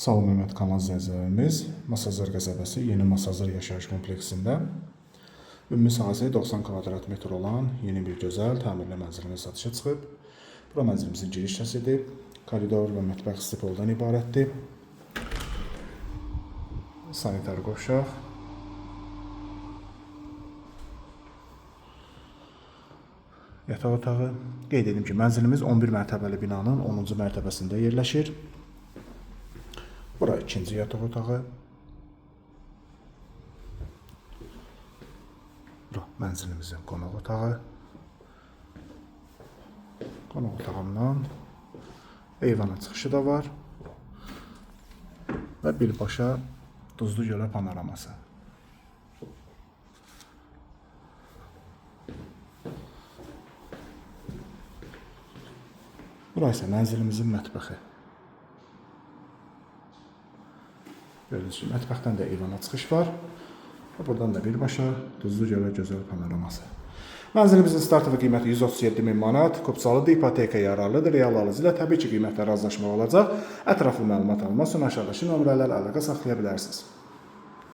Salam hörmətli kanal izləyicilərimiz, Masazır qəsəbəsi yeni Masazır yaşayış kompleksində ümumi sahəsi 90 kvadrat metr olan yeni bir gözəl təmirli mənzilimiz satışa çıxıb. Bura mənzilimizin giriş hissəsidir. Koridor və mətbəx stipoldan ibarətdir. Sanitar qovşaq. Yataq otağı. Qeyd edim ki, mənzilimiz 11 mərtəbəli binanın 10-cu mərtəbəsində yerləşir. Bura ikinci yataq otağı. Bura mənzilimizin qonaq otağı. Qonaq otağından eyvana çıxışı da var. Və birbaşa Duzlu Gölə panoraması. Bura isə mənzilimizin mətbəxi. Gördüyünüz kimi, mətbəxdən də eyvana çıxış var. Buradan da birbaşa Duzlu Gölə gözəl panoraması. Mənzilimizin startı qiyməti 137.000 manat. Kopçalıdır, ipoteka yararlıdır. Real alıcı ilə təbii ki, qiymətlər razılaşma olacaq. Ətraflı məlumat almaq üçün aşağıdakı nömrələrlə əlaqə saxlaya bilərsiniz.